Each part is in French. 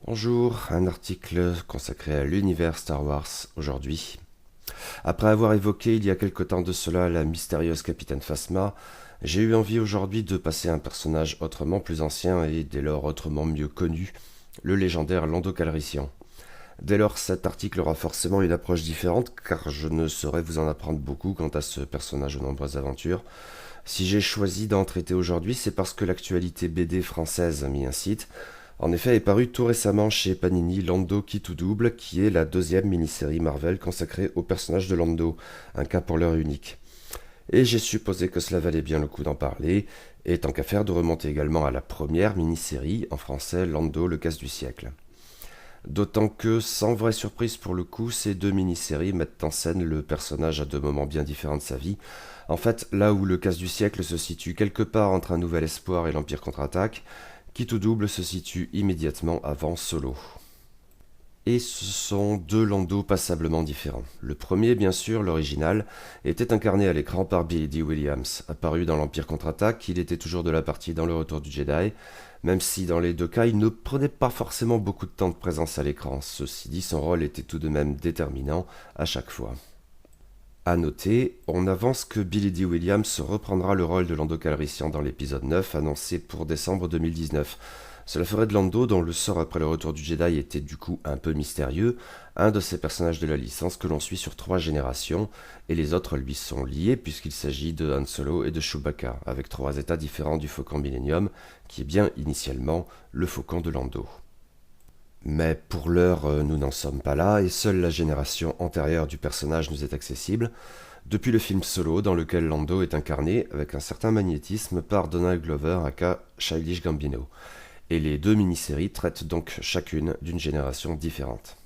Bonjour, un article consacré à l'univers Star Wars aujourd'hui. Après avoir évoqué il y a quelque temps de cela la mystérieuse Capitaine Phasma, j'ai eu envie aujourd'hui de passer à un personnage autrement plus ancien et dès lors autrement mieux connu, le légendaire Lando Calrissian. Dès lors, cet article aura forcément une approche différente car je ne saurais vous en apprendre beaucoup quant à ce personnage aux nombreuses aventures. Si j'ai choisi d'en traiter aujourd'hui, c'est parce que l'actualité BD française m'y incite. En effet, est paru tout récemment chez Panini Lando qui tout double, qui est la deuxième mini-série Marvel consacrée au personnage de Lando, un cas pour l'heure unique. Et j'ai supposé que cela valait bien le coup d'en parler, et tant qu'à faire de remonter également à la première mini-série, en français Lando le casse du siècle. D'autant que, sans vraie surprise pour le coup, ces deux mini-séries mettent en scène le personnage à deux moments bien différents de sa vie. En fait, là où le casse du siècle se situe quelque part entre un nouvel espoir et l'Empire contre-attaque, qui tout double se situe immédiatement avant Solo. Et ce sont deux Lando passablement différents. Le premier, bien sûr, l'original, était incarné à l'écran par Billy Dee Williams. Apparu dans l'Empire contre-attaque, il était toujours de la partie dans le Retour du Jedi, même si dans les deux cas, il ne prenait pas forcément beaucoup de temps de présence à l'écran. Ceci dit, son rôle était tout de même déterminant à chaque fois. A noter, on avance que Billy Dee Williams reprendra le rôle de Lando Calrissian dans l'épisode 9, annoncé pour décembre 2019. Cela ferait de Lando, dont le sort après le retour du Jedi était du coup un peu mystérieux, un de ces personnages de la licence que l'on suit sur 3 générations, et les autres lui sont liés puisqu'il s'agit de Han Solo et de Chewbacca, avec 3 états différents du Faucon Millennium, qui est bien initialement le Faucon de Lando. Mais pour l'heure, nous n'en sommes pas là, et seule la génération antérieure du personnage nous est accessible, depuis le film Solo, dans lequel Lando est incarné avec un certain magnétisme par Donald Glover aka Childish Gambino. Et les deux mini-séries traitent donc chacune d'une génération différente.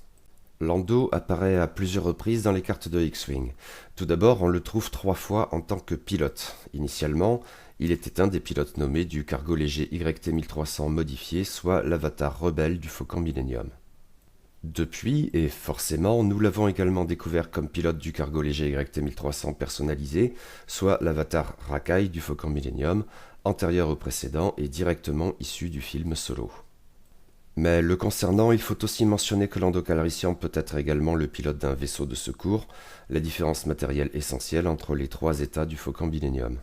Lando apparaît à plusieurs reprises dans les cartes de X-Wing. Tout d'abord, on le trouve 3 fois en tant que pilote. Initialement, il était un des pilotes nommés du cargo léger YT-1300 modifié, soit l'avatar rebelle du Faucon Millennium. Depuis, et forcément, nous l'avons également découvert comme pilote du cargo léger YT-1300 personnalisé, soit l'avatar Rakai du Faucon Millennium, antérieur au précédent et directement issu du film Solo. Mais le concernant, il faut aussi mentionner que Lando Calrissian peut être également le pilote d'un vaisseau de secours, la différence matérielle essentielle entre les 3 états du Faucon Millennium.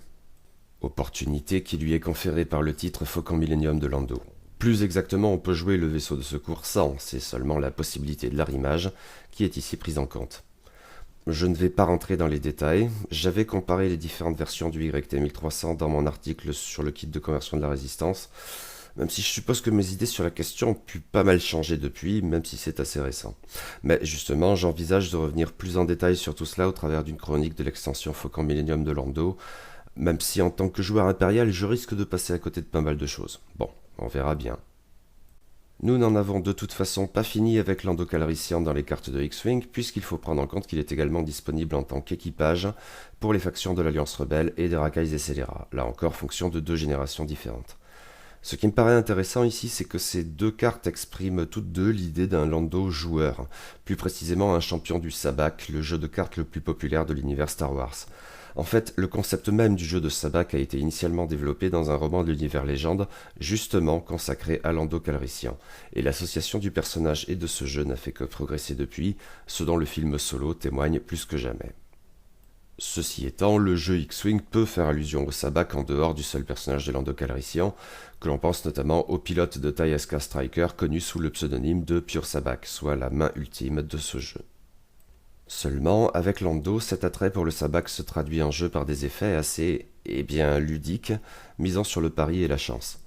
Opportunité qui lui est conférée par le titre Faucon Millennium de Lando. Plus exactement, on peut jouer le vaisseau de secours sans, c'est seulement la possibilité de l'arrimage qui est ici prise en compte. Je ne vais pas rentrer dans les détails, j'avais comparé les différentes versions du YT-1300 dans mon article sur le kit de conversion de la résistance, même si je suppose que mes idées sur la question ont pu pas mal changer depuis, même si c'est assez récent. Mais justement, j'envisage de revenir plus en détail sur tout cela au travers d'une chronique de l'extension Faucon Millennium de Lando, même si en tant que joueur impérial, je risque de passer à côté de pas mal de choses. Bon, on verra bien. Nous n'en avons de toute façon pas fini avec Lando Calrissian dans les cartes de X-Wing, puisqu'il faut prendre en compte qu'il est également disponible en tant qu'équipage pour les factions de l'Alliance Rebelle et des Rakai et Scélera, là encore fonction de 2 générations différentes. Ce qui me paraît intéressant ici, c'est que ces 2 cartes expriment toutes deux l'idée d'un Lando joueur, plus précisément un champion du Sabak, le jeu de cartes le plus populaire de l'univers Star Wars. En fait, le concept même du jeu de Sabak a été initialement développé dans un roman de l'univers légende, justement consacré à Lando Calrissian, et l'association du personnage et de ce jeu n'a fait que progresser depuis, ce dont le film Solo témoigne plus que jamais. Ceci étant, le jeu X-Wing peut faire allusion au Sabak en dehors du seul personnage de Lando Calrissian, que l'on pense notamment au pilote de TIE Striker connu sous le pseudonyme de Pure Sabak, soit la main ultime de ce jeu. Seulement, avec Lando, cet attrait pour le Sabak se traduit en jeu par des effets assez, ludiques, misant sur le pari et la chance.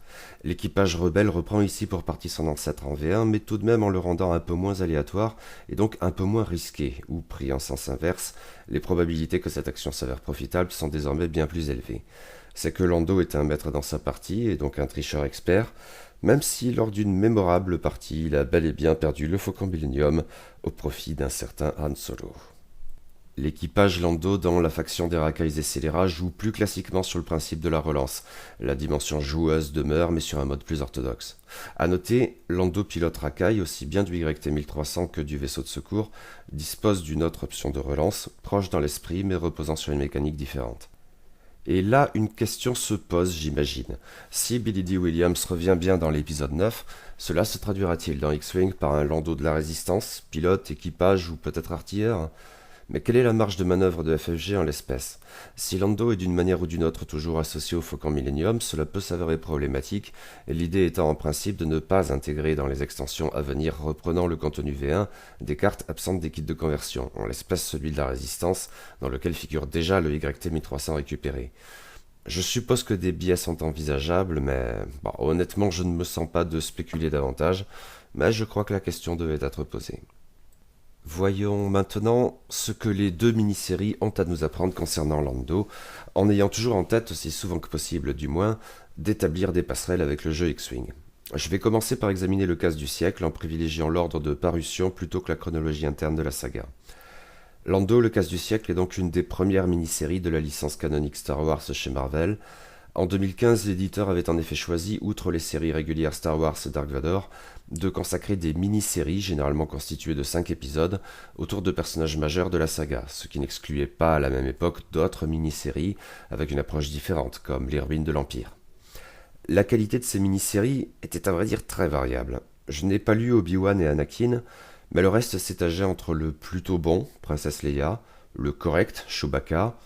L'équipage rebelle reprend ici pour partie son ancêtre en V1, mais tout de même en le rendant un peu moins aléatoire et donc un peu moins risqué, ou pris en sens inverse, les probabilités que cette action s'avère profitable sont désormais bien plus élevées. C'est que Lando est un maître dans sa partie et donc un tricheur expert, même si lors d'une mémorable partie, il a bel et bien perdu le Faucon Millennium au profit d'un certain Han Solo. L'équipage Lando dans la faction des Rakai et Scélera joue plus classiquement sur le principe de la relance. La dimension joueuse demeure, mais sur un mode plus orthodoxe. A noter, Lando pilote Rakai, aussi bien du YT-1300 que du vaisseau de secours, dispose d'une autre option de relance, proche dans l'esprit mais reposant sur une mécanique différente. Et là, une question se pose, j'imagine. Si Billy Dee Williams revient bien dans l'épisode 9, cela se traduira-t-il dans X-Wing par un Lando de la Résistance, pilote, équipage ou peut-être artilleur? Mais quelle est la marge de manœuvre de FFG en l'espèce? Si Lando est d'une manière ou d'une autre toujours associé au Faucon Millennium, cela peut s'avérer problématique, et l'idée étant en principe de ne pas intégrer dans les extensions à venir reprenant le contenu V1 des cartes absentes des kits de conversion, en l'espèce celui de la Résistance, dans lequel figure déjà le YT-1300 récupéré. Je suppose que des biais sont envisageables, mais honnêtement je ne me sens pas de spéculer davantage, mais je crois que la question devait être posée. Voyons maintenant ce que les deux mini-séries ont à nous apprendre concernant Lando, en ayant toujours en tête, aussi souvent que possible du moins, d'établir des passerelles avec le jeu X-Wing. Je vais commencer par examiner le casse du siècle en privilégiant l'ordre de parution plutôt que la chronologie interne de la saga. Lando, le casse du siècle, est donc une des premières mini-séries de la licence canonique Star Wars chez Marvel. En 2015, l'éditeur avait en effet choisi, outre les séries régulières Star Wars et Dark Vador, de consacrer des mini-séries, généralement constituées de 5 épisodes, autour de personnages majeurs de la saga, ce qui n'excluait pas à la même époque d'autres mini-séries avec une approche différente, comme Les Ruines de l'Empire. La qualité de ces mini-séries était à vrai dire très variable. Je n'ai pas lu Obi-Wan et Anakin, mais le reste s'étageait entre le plutôt bon, Princesse Leia, le correct, Chewbacca,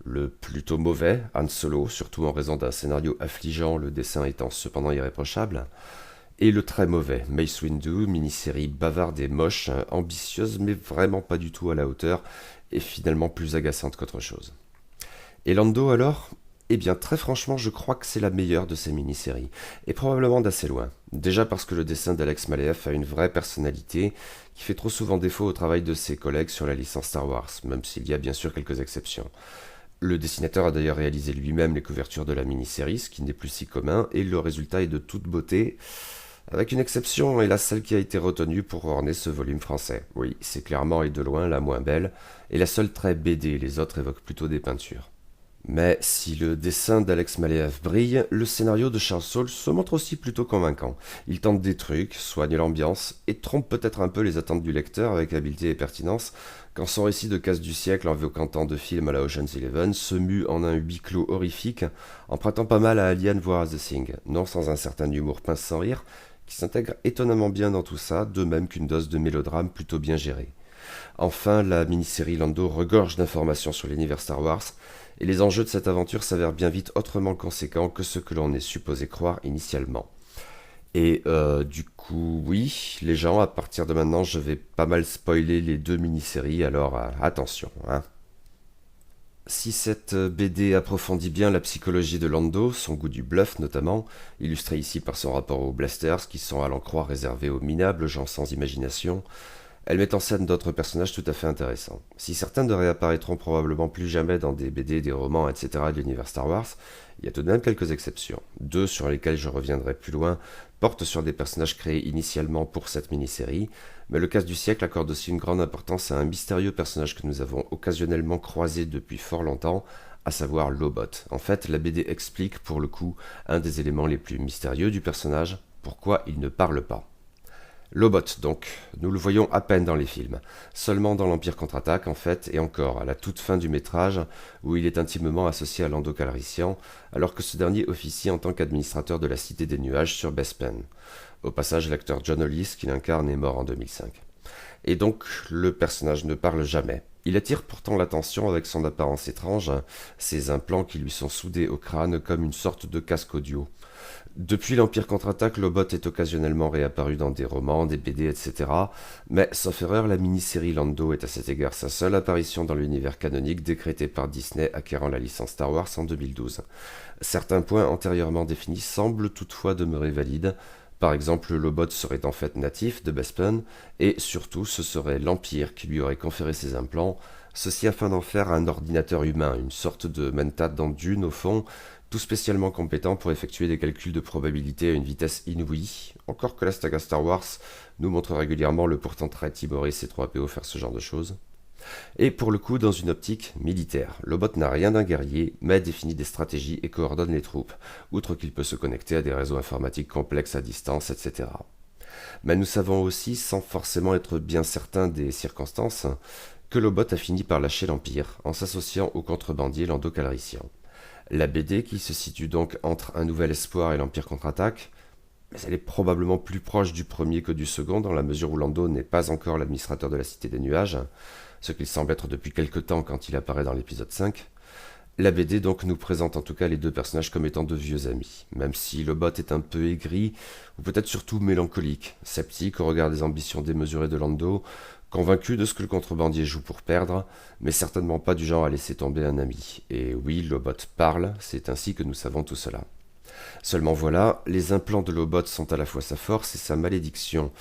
le plutôt mauvais, Han Solo, surtout en raison d'un scénario affligeant, le dessin étant cependant irréprochable, et le très mauvais, Mace Windu, mini-série bavarde et moche, ambitieuse mais vraiment pas du tout à la hauteur, et finalement plus agaçante qu'autre chose. Et Lando alors? Eh bien très franchement je crois que c'est la meilleure de ces mini-séries, et probablement d'assez loin. Déjà parce que le dessin d'Alex Maleev a une vraie personnalité, qui fait trop souvent défaut au travail de ses collègues sur la licence Star Wars, même s'il y a bien sûr quelques exceptions. Le dessinateur a d'ailleurs réalisé lui-même les couvertures de la mini-série, ce qui n'est plus si commun, et le résultat est de toute beauté, avec une exception, hélas celle qui a été retenue pour orner ce volume français. Oui, c'est clairement et de loin la moins belle, et la seule très BD, les autres évoquent plutôt des peintures. Mais si le dessin d'Alex Maleev brille, le scénario de Charles Soule se montre aussi plutôt convaincant. Il tente des trucs, soigne l'ambiance, et trompe peut-être un peu les attentes du lecteur avec habileté et pertinence, quand son récit de casse du siècle invoquant tant de films à la Ocean's Eleven se mue en un huis clos horrifique, empruntant pas mal à Alien voire à The Thing, non sans un certain humour pince sans rire, qui s'intègre étonnamment bien dans tout ça, de même qu'une dose de mélodrame plutôt bien gérée. Enfin, la mini-série Lando regorge d'informations sur l'univers Star Wars, et les enjeux de cette aventure s'avèrent bien vite autrement conséquents que ce que l'on est supposé croire initialement. Et du coup, oui, les gens, à partir de maintenant, je vais pas mal spoiler les deux mini-séries, alors attention, hein. Si cette BD approfondit bien la psychologie de Lando, son goût du bluff notamment, illustré ici par son rapport aux blasters qui sont à l'en croire réservés aux minables, gens sans imagination, elle met en scène d'autres personnages tout à fait intéressants. Si certains ne réapparaîtront probablement plus jamais dans des BD, des romans, etc. de l'univers Star Wars, il y a tout de même quelques exceptions. Deux sur lesquelles je reviendrai plus loin portent sur des personnages créés initialement pour cette mini-série, mais le casse du siècle accorde aussi une grande importance à un mystérieux personnage que nous avons occasionnellement croisé depuis fort longtemps, à savoir Lobot. En fait, la BD explique, pour le coup, un des éléments les plus mystérieux du personnage, pourquoi il ne parle pas. Lobot, donc, nous le voyons à peine dans les films, seulement dans l'Empire contre-attaque en fait, et encore à la toute fin du métrage, où il est intimement associé à Lando Calrissian, alors que ce dernier officie en tant qu'administrateur de la Cité des Nuages sur Bespin. Au passage, l'acteur John Hollis, qui l'incarne, est mort en 2005. Et donc, le personnage ne parle jamais. Il attire pourtant l'attention avec son apparence étrange, ses implants qui lui sont soudés au crâne comme une sorte de casque audio. Depuis l'Empire contre-attaque, Lobot est occasionnellement réapparu dans des romans, des BD, etc. Mais, sauf erreur, la mini-série Lando est à cet égard sa seule apparition dans l'univers canonique décrété par Disney acquérant la licence Star Wars en 2012. Certains points antérieurement définis semblent toutefois demeurer valides. Par exemple, Lobot serait en fait natif de Bespin, et surtout ce serait l'Empire qui lui aurait conféré ses implants, ceci afin d'en faire un ordinateur humain, une sorte de mentat dans Dune au fond, tout spécialement compétent pour effectuer des calculs de probabilité à une vitesse inouïe, encore que la saga Star Wars nous montre régulièrement le pourtant très timoré C3PO faire ce genre de choses. Et pour le coup, dans une optique militaire, Lobot n'a rien d'un guerrier, mais définit des stratégies et coordonne les troupes, outre qu'il peut se connecter à des réseaux informatiques complexes à distance, etc. Mais nous savons aussi, sans forcément être bien certains des circonstances, que Lobot a fini par lâcher l'Empire en s'associant au contrebandier Lando Calrissian. La BD qui se situe donc entre Un Nouvel Espoir et l'Empire contre-attaque, mais elle est probablement plus proche du premier que du second dans la mesure où Lando n'est pas encore l'administrateur de la Cité des Nuages, ce qu'il semble être depuis quelque temps quand il apparaît dans l'épisode 5. La BD donc nous présente en tout cas les deux personnages comme étant de vieux amis, même si le bot est un peu aigri, ou peut-être surtout mélancolique, sceptique au regard des ambitions démesurées de Lando, convaincu de ce que le contrebandier joue pour perdre, mais certainement pas du genre à laisser tomber un ami. Et oui, Lobot parle, c'est ainsi que nous savons tout cela. Seulement voilà, les implants de Lobot sont à la fois sa force et sa malédiction,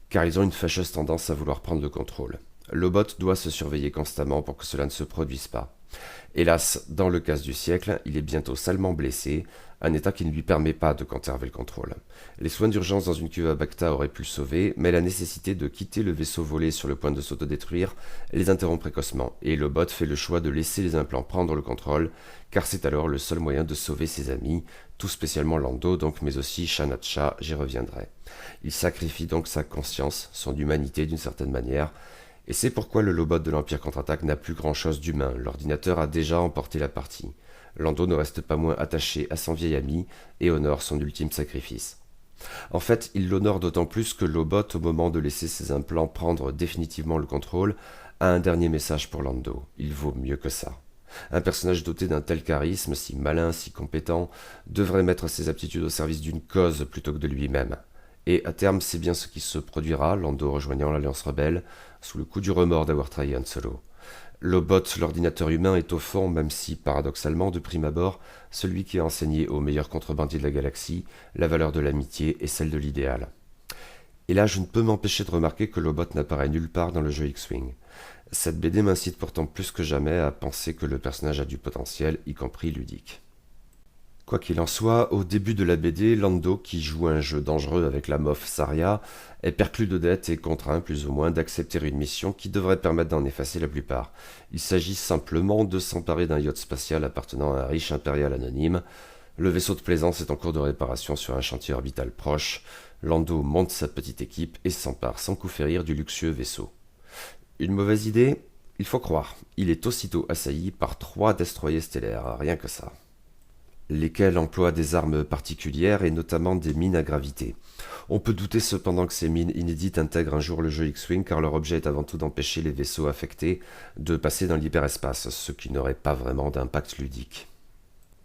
car ils ont une fâcheuse tendance à vouloir prendre le contrôle. Lobot doit se surveiller constamment pour que cela ne se produise pas. Hélas, dans le casse du siècle, il est bientôt salement blessé, un état qui ne lui permet pas de conserver le contrôle. Les soins d'urgence dans une cuve à Bacta auraient pu le sauver, mais la nécessité de quitter le vaisseau volé sur le point de s'autodétruire les interrompt précocement, et le bot fait le choix de laisser les implants prendre le contrôle, car c'est alors le seul moyen de sauver ses amis, tout spécialement Lando donc, mais aussi Shanat Shah, j'y reviendrai. Il sacrifie donc sa conscience, son humanité d'une certaine manière, et c'est pourquoi le Lobot de l'Empire contre-attaque n'a plus grand-chose d'humain, l'ordinateur a déjà emporté la partie. Lando ne reste pas moins attaché à son vieil ami et honore son ultime sacrifice. En fait, il l'honore d'autant plus que Lobot, au moment de laisser ses implants prendre définitivement le contrôle, a un dernier message pour Lando. Il vaut mieux que ça. Un personnage doté d'un tel charisme, si malin, si compétent, devrait mettre ses aptitudes au service d'une cause plutôt que de lui-même. Et à terme, c'est bien ce qui se produira, Lando rejoignant l'Alliance rebelle, sous le coup du remords d'avoir trahi Han Solo. Lobot, l'ordinateur humain, est au fond, même si, paradoxalement, de prime abord, celui qui a enseigné aux meilleurs contrebandiers de la galaxie la valeur de l'amitié et celle de l'idéal. Et là, je ne peux m'empêcher de remarquer que Lobot n'apparaît nulle part dans le jeu X-Wing. Cette BD m'incite pourtant plus que jamais à penser que le personnage a du potentiel, y compris ludique. Quoi qu'il en soit, au début de la BD, Lando, qui joue un jeu dangereux avec la Moff Saria, est perclus de dettes et contraint plus ou moins d'accepter une mission qui devrait permettre d'en effacer la plupart. Il s'agit simplement de s'emparer d'un yacht spatial appartenant à un riche impérial anonyme. Le vaisseau de plaisance est en cours de réparation sur un chantier orbital proche. Lando monte sa petite équipe et s'empare sans coup férir du luxueux vaisseau. Une mauvaise idée ? Il faut croire. Il est aussitôt assailli par 3 destroyers stellaires, rien que ça. Lesquels emploient des armes particulières et notamment des mines à gravité. On peut douter cependant que ces mines inédites intègrent un jour le jeu X-Wing car leur objet est avant tout d'empêcher les vaisseaux affectés de passer dans l'hyperespace, ce qui n'aurait pas vraiment d'impact ludique.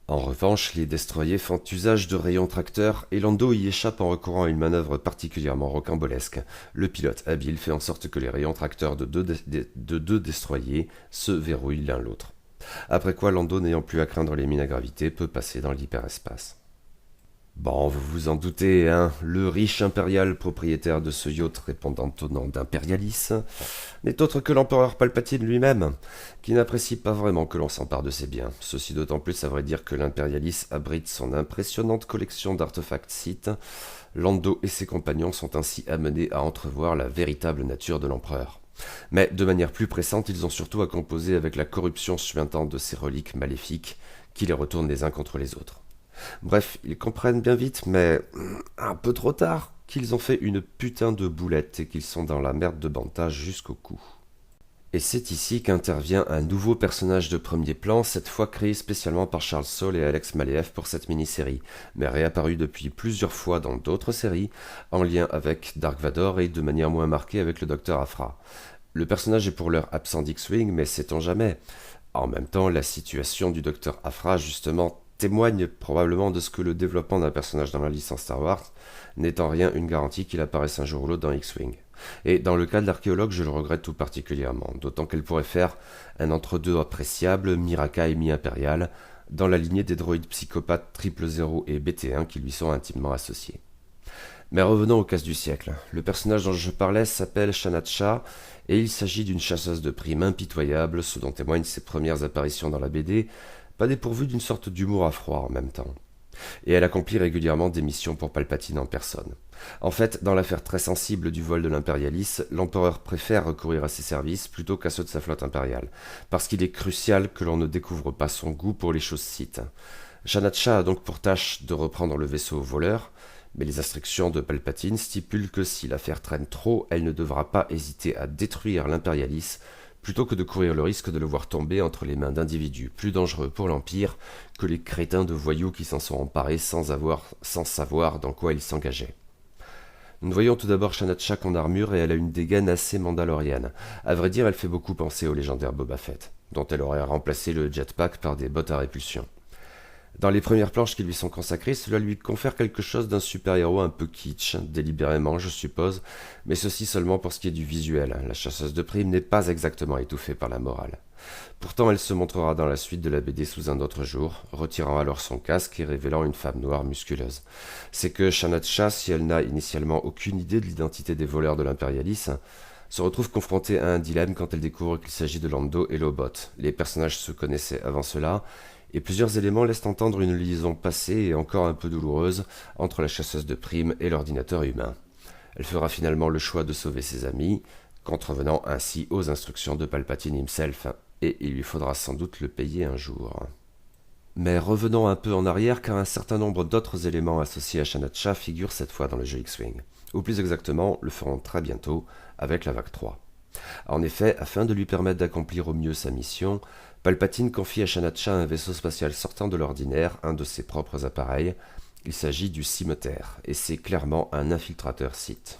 En revanche, les destroyers font usage de rayons tracteurs et Lando y échappe en recourant à une manœuvre particulièrement rocambolesque. Le pilote habile fait en sorte que les rayons tracteurs de deux destroyers se verrouillent l'un l'autre. Après quoi, Lando, n'ayant plus à craindre les mines à gravité, peut passer dans l'hyperespace. Bon, vous vous en doutez, hein, le riche impérial propriétaire de ce yacht répondant au nom d'Imperialis n'est autre que l'empereur Palpatine lui-même, qui n'apprécie pas vraiment que l'on s'empare de ses biens. Ceci d'autant plus à vrai dire que l'Imperialis abrite son impressionnante collection d'artefacts Sith. Lando et ses compagnons sont ainsi amenés à entrevoir la véritable nature de l'empereur. Mais de manière plus pressante, ils ont surtout à composer avec la corruption suintante de ces reliques maléfiques qui les retournent les uns contre les autres. Bref, ils comprennent bien vite, mais un peu trop tard, qu'ils ont fait une putain de boulette et qu'ils sont dans la merde de Banta jusqu'au cou. Et c'est ici qu'intervient un nouveau personnage de premier plan, cette fois créé spécialement par Charles Soule et Alex Maleev pour cette mini-série, mais réapparu depuis plusieurs fois dans d'autres séries, en lien avec Dark Vador et de manière moins marquée avec le Docteur Aphra. Le personnage est pour l'heure absent d'X-Wing, mais sait-on jamais. En même temps, la situation du Docteur Aphra, justement, témoigne probablement de ce que le développement d'un personnage dans la licence Star Wars n'est en rien une garantie qu'il apparaisse un jour ou l'autre dans X-Wing. Et dans le cas de l'archéologue, je le regrette tout particulièrement, d'autant qu'elle pourrait faire un entre-deux appréciable, mi-racaille, mi-impérial, dans la lignée des droïdes psychopathes 000 et BT1 qui lui sont intimement associés. Mais revenons au casse du siècle. Le personnage dont je parlais s'appelle Shanat Shah, et il s'agit d'une chasseuse de primes impitoyable, ce dont témoignent ses premières apparitions dans la BD, pas dépourvue d'une sorte d'humour à froid en même temps. Et elle accomplit régulièrement des missions pour Palpatine en personne. En fait, dans l'affaire très sensible du vol de l'Imperialis, l'empereur préfère recourir à ses services plutôt qu'à ceux de sa flotte impériale, parce qu'il est crucial que l'on ne découvre pas son goût pour les choses Sith. Shanat Shah a donc pour tâche de reprendre le vaisseau voleur, mais les instructions de Palpatine stipulent que si l'affaire traîne trop, elle ne devra pas hésiter à détruire l'Imperialis plutôt que de courir le risque de le voir tomber entre les mains d'individus plus dangereux pour l'Empire que les crétins de voyous qui s'en sont emparés sans savoir dans quoi ils s'engageaient. Nous voyons tout d'abord Shanat Shak en armure et elle a une dégaine assez mandalorienne. À vrai dire, elle fait beaucoup penser au légendaire Boba Fett, dont elle aurait remplacé le jetpack par des bottes à répulsion. Dans les premières planches qui lui sont consacrées, cela lui confère quelque chose d'un super-héros un peu kitsch, délibérément je suppose, mais ceci seulement pour ce qui est du visuel. La chasseuse de primes n'est pas exactement étouffée par la morale. Pourtant elle se montrera dans la suite de la BD sous un autre jour, retirant alors son casque et révélant une femme noire musculeuse. C'est que Shanat Shah, si elle n'a initialement aucune idée de l'identité des voleurs de l'impérialisme, se retrouve confrontée à un dilemme quand elle découvre qu'il s'agit de Lando et Lobot. Les personnages se connaissaient avant cela, et plusieurs éléments laissent entendre une liaison passée et encore un peu douloureuse entre la chasseuse de primes et l'ordinateur humain. Elle fera finalement le choix de sauver ses amis, contrevenant ainsi aux instructions de Palpatine himself, et il lui faudra sans doute le payer un jour. Mais revenons un peu en arrière car un certain nombre d'autres éléments associés à Shanat Shah figurent cette fois dans le jeu X-Wing, ou plus exactement le feront très bientôt avec la vague 3. En effet, afin de lui permettre d'accomplir au mieux sa mission, Palpatine confie à Shanat Shah un vaisseau spatial sortant de l'ordinaire, un de ses propres appareils. Il s'agit du Cimeterre, et c'est clairement un infiltrateur Sith.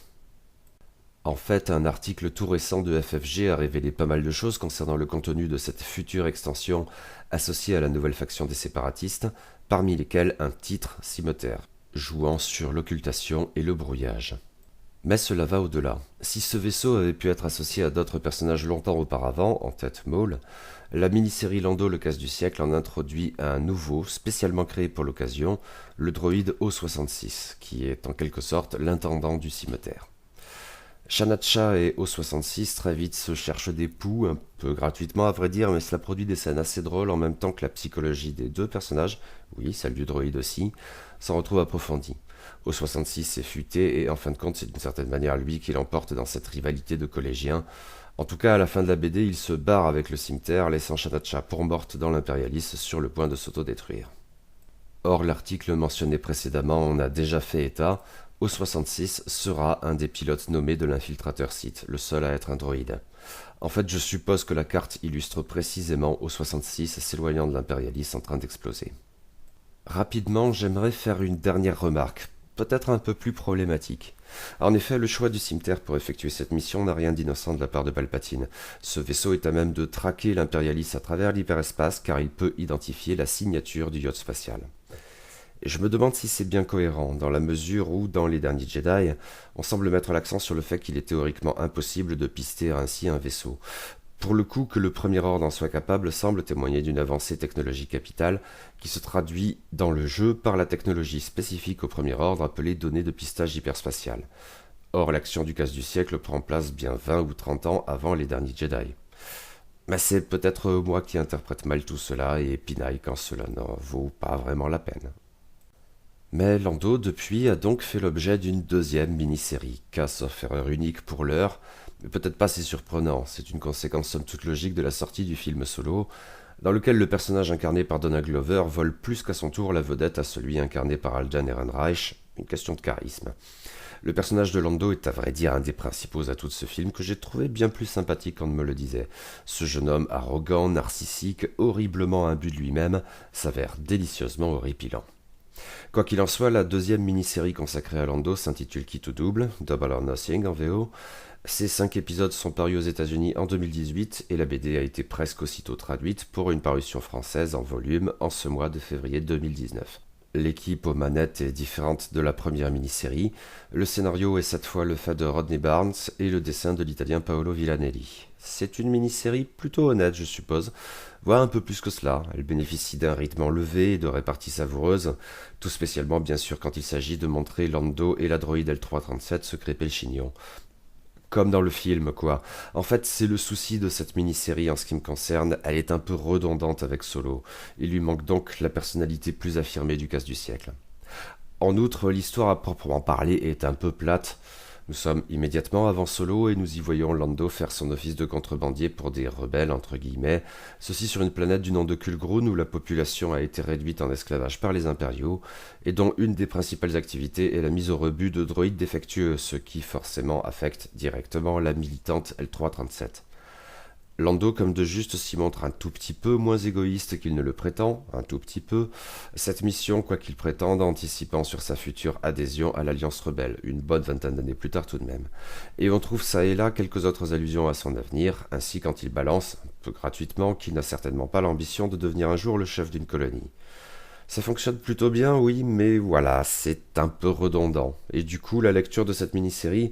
En fait, un article tout récent de FFG a révélé pas mal de choses concernant le contenu de cette future extension associée à la nouvelle faction des séparatistes, parmi lesquels un titre Cimeterre, jouant sur l'occultation et le brouillage. Mais cela va au-delà. Si ce vaisseau avait pu être associé à d'autres personnages longtemps auparavant, en tête Maul, la mini-série Lando le casse du siècle en introduit un nouveau, spécialement créé pour l'occasion, le droïde O66, qui est en quelque sorte l'intendant du Cimeterre. Shanat Shah et O66 très vite se cherchent des poux, un peu gratuitement à vrai dire, mais cela produit des scènes assez drôles en même temps que la psychologie des deux personnages, oui, celle du droïde aussi, s'en retrouve approfondie. O66 est futé et en fin de compte c'est d'une certaine manière lui qui l'emporte dans cette rivalité de collégiens. En tout cas à la fin de la BD il se barre avec le Cimeterre laissant Shanat Shah pour morte dans l'impérialisme sur le point de s'autodétruire. Or l'article mentionné précédemment en a déjà fait état. O66 sera un des pilotes nommés de l'infiltrateur Sith, le seul à être un droïde. En fait, je suppose que la carte illustre précisément O66 s'éloignant de l'impérialisme en train d'exploser. Rapidement, j'aimerais faire une dernière remarque, peut-être un peu plus problématique. En effet, le choix du Cimeterre pour effectuer cette mission n'a rien d'innocent de la part de Palpatine. Ce vaisseau est à même de traquer l'impérialisme à travers l'hyperespace car il peut identifier la signature du yacht spatial. Et je me demande si c'est bien cohérent, dans la mesure où, dans les derniers Jedi, on semble mettre l'accent sur le fait qu'il est théoriquement impossible de pister ainsi un vaisseau. Pour le coup, que le Premier Ordre en soit capable semble témoigner d'une avancée technologique capitale qui se traduit dans le jeu par la technologie spécifique au Premier Ordre appelée données de pistage hyperspatial. Or, l'action du casse du siècle prend place bien 20 ou 30 ans avant les derniers Jedi. Mais c'est peut-être moi qui interprète mal tout cela et pinaille quand cela n'en vaut pas vraiment la peine. Mais Lando, depuis, a donc fait l'objet d'une deuxième mini-série, cas sauf erreur unique pour l'heure, mais peut-être pas si surprenant, c'est une conséquence somme toute logique de la sortie du film Solo, dans lequel le personnage incarné par Donald Glover vole plus qu'à son tour la vedette à celui incarné par Alden Ehrenreich, une question de charisme. Le personnage de Lando est à vrai dire un des principaux atouts de ce film que j'ai trouvé bien plus sympathique qu'on ne me le disait. Ce jeune homme arrogant, narcissique, horriblement imbu de lui-même, s'avère délicieusement horripilant. Quoi qu'il en soit, la deuxième mini-série consacrée à Lando s'intitule Qui tout double, Double or Nothing en VO. Ces 5 épisodes sont parus aux États-Unis en 2018 et la BD a été presque aussitôt traduite pour une parution française en volume en ce mois de février 2019. L'équipe aux manettes est différente de la première mini-série. Le scénario est cette fois le fait de Rodney Barnes et le dessin de l'italien Paolo Villanelli. C'est une mini-série plutôt honnête, je suppose, voire un peu plus que cela. Elle bénéficie d'un rythme enlevé et de réparties savoureuses, tout spécialement bien sûr quand il s'agit de montrer Lando et la droïde L337 se crêper le chignon. Comme dans le film, quoi. En fait, c'est le souci de cette mini-série en ce qui me concerne, elle est un peu redondante avec Solo. Il lui manque donc la personnalité plus affirmée du casse du siècle. En outre, l'histoire à proprement parler est un peu plate. Nous sommes immédiatement avant Solo et nous y voyons Lando faire son office de contrebandier pour des rebelles, entre guillemets, ceci sur une planète du nom de Kulgrun où la population a été réduite en esclavage par les impériaux et dont une des principales activités est la mise au rebut de droïdes défectueux, ce qui forcément affecte directement la militante L337. Lando, comme de juste, s'y montre un tout petit peu moins égoïste qu'il ne le prétend, un tout petit peu. Cette mission, quoi qu'il prétende, anticipant sur sa future adhésion à l'Alliance rebelle, une bonne vingtaine d'années plus tard tout de même. Et on trouve ça et là quelques autres allusions à son avenir, ainsi quand il balance, un peu gratuitement, qu'il n'a certainement pas l'ambition de devenir un jour le chef d'une colonie. Ça fonctionne plutôt bien, oui, mais voilà, c'est un peu redondant. Et du coup, la lecture de cette mini-série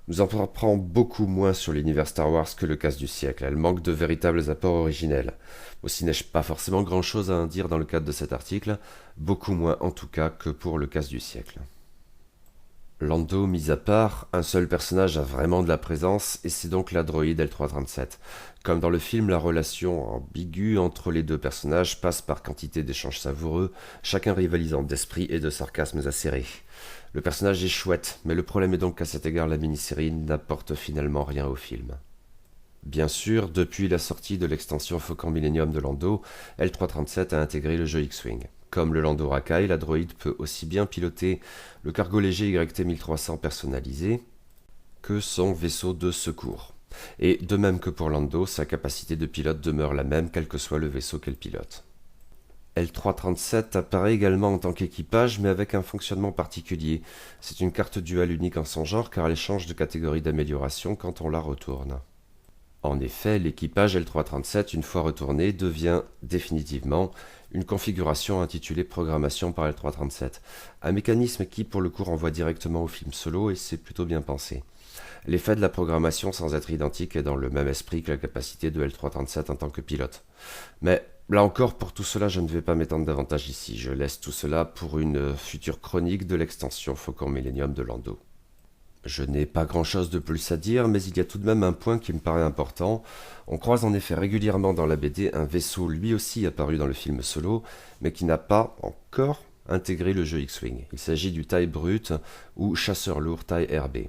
nous en apprend beaucoup moins sur l'univers Star Wars que le casse du siècle. Elle manque de véritables apports originels. Aussi n'ai-je pas forcément grand-chose à en dire dans le cadre de cet article, beaucoup moins en tout cas que pour le casse du siècle. Lando mis à part, un seul personnage a vraiment de la présence, et c'est donc la droïde L337. Comme dans le film, la relation ambiguë entre les deux personnages passe par quantité d'échanges savoureux, chacun rivalisant d'esprit et de sarcasmes acérés. Le personnage est chouette, mais le problème est donc qu'à cet égard la mini-série n'apporte finalement rien au film. Bien sûr, depuis la sortie de l'extension Faucon Millennium de Lando, L337 a intégré le jeu X-Wing. Comme le Lando Rakai, la droïde peut aussi bien piloter le cargo léger YT-1300 personnalisé que son vaisseau de secours. Et de même que pour Lando, sa capacité de pilote demeure la même quel que soit le vaisseau qu'elle pilote. L337 apparaît également en tant qu'équipage, mais avec un fonctionnement particulier. C'est une carte dual unique en son genre car elle change de catégorie d'amélioration quand on la retourne. En effet, l'équipage L337, une fois retourné, devient définitivement une configuration intitulée Programmation par L337, un mécanisme qui, pour le coup, renvoie directement au film Solo et c'est plutôt bien pensé. L'effet de la programmation, sans être identique, est dans le même esprit que la capacité de L337 en tant que pilote. Mais là encore, pour tout cela, je ne vais pas m'étendre davantage ici. Je laisse tout cela pour une future chronique de l'extension Faucon Millennium de Lando. Je n'ai pas grand-chose de plus à dire, mais il y a tout de même un point qui me paraît important. On croise en effet régulièrement dans la BD un vaisseau lui aussi apparu dans le film Solo, mais qui n'a pas encore intégré le jeu X-Wing. Il s'agit du TIE Brute ou chasseur lourd TIE RB.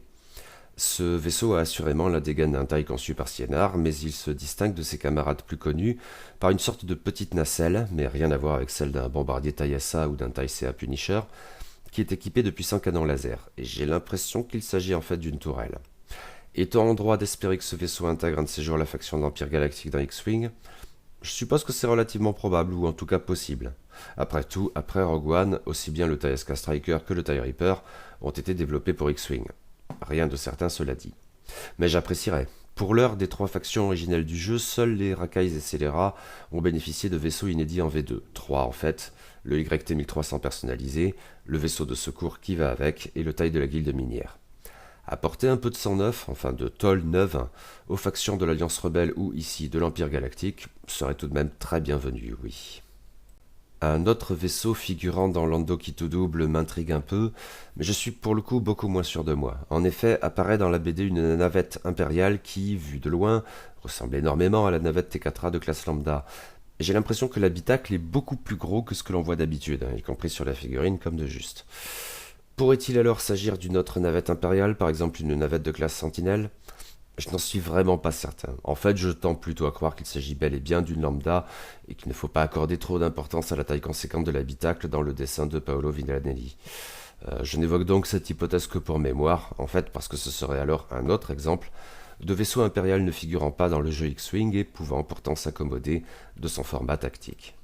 Ce vaisseau a assurément la dégaine d'un TIE conçu par Sienar, mais il se distingue de ses camarades plus connus par une sorte de petite nacelle, mais rien à voir avec celle d'un bombardier TIE SA ou d'un TIE CA Punisher, qui est équipé de puissants canons laser, et j'ai l'impression qu'il s'agit en fait d'une tourelle. Est-on en droit d'espérer que ce vaisseau intègre un de ces jours la faction de l'Empire Galactique dans X-Wing ? Je suppose que c'est relativement probable, ou en tout cas possible. Après tout, après Rogue One, aussi bien le TIE SK Striker que le TIE Reaper ont été développés pour X-Wing. Rien de certain cela dit. Mais j'apprécierais. Pour l'heure des trois factions originelles du jeu, seuls les Rakais et Scélera ont bénéficié de vaisseaux inédits en V2. Trois en fait, le YT-1300 personnalisé, le vaisseau de secours qui va avec et le taille de la guilde minière. Apporter un peu de sang neuf, enfin de tôle neuve, aux factions de l'Alliance rebelle ou ici de l'Empire galactique serait tout de même très bienvenu, oui. Un autre vaisseau figurant dans Lando qui tout double m'intrigue un peu, mais je suis pour le coup beaucoup moins sûr de moi. En effet, apparaît dans la BD une navette impériale qui, vue de loin, ressemble énormément à la navette T4A de classe lambda. J'ai l'impression que l'habitacle est beaucoup plus gros que ce que l'on voit d'habitude, y compris sur la figurine comme de juste. Pourrait-il alors s'agir d'une autre navette impériale, par exemple une navette de classe Sentinelle ? Je n'en suis vraiment pas certain. En fait, je tends plutôt à croire qu'il s'agit bel et bien d'une lambda et qu'il ne faut pas accorder trop d'importance à la taille conséquente de l'habitacle dans le dessin de Paolo Villanelli. Je n'évoque donc cette hypothèse que pour mémoire, en fait parce que ce serait alors un autre exemple de vaisseau impérial ne figurant pas dans le jeu X-Wing et pouvant pourtant s'accommoder de son format tactique.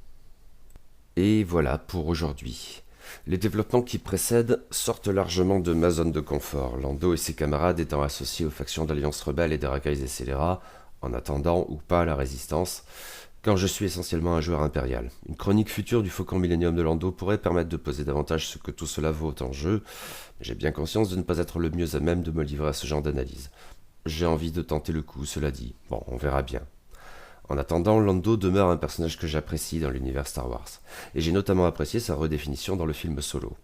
Et voilà pour aujourd'hui. Les développements qui précèdent sortent largement de ma zone de confort, Lando et ses camarades étant associés aux factions d'Alliance Rebelle et des Rakais et Scélera, en attendant ou pas la résistance, quand je suis essentiellement un joueur impérial. Une chronique future du Faucon Millennium de Lando pourrait permettre de peser davantage ce que tout cela vaut en jeu, mais j'ai bien conscience de ne pas être le mieux à même de me livrer à ce genre d'analyse. J'ai envie de tenter le coup, cela dit. Bon, on verra bien. En attendant, Lando demeure un personnage que j'apprécie dans l'univers Star Wars, et j'ai notamment apprécié sa redéfinition dans le film Solo.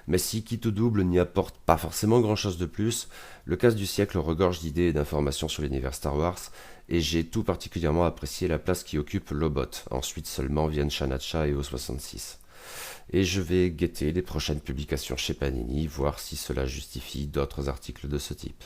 Mais si Qui tout double n'y apporte pas forcément grand-chose de plus, le casse du siècle regorge d'idées et d'informations sur l'univers Star Wars, et j'ai tout particulièrement apprécié la place qui occupe Lobot, ensuite seulement viennent Shanacha et O66. Et je vais guetter les prochaines publications chez Panini, voir si cela justifie d'autres articles de ce type.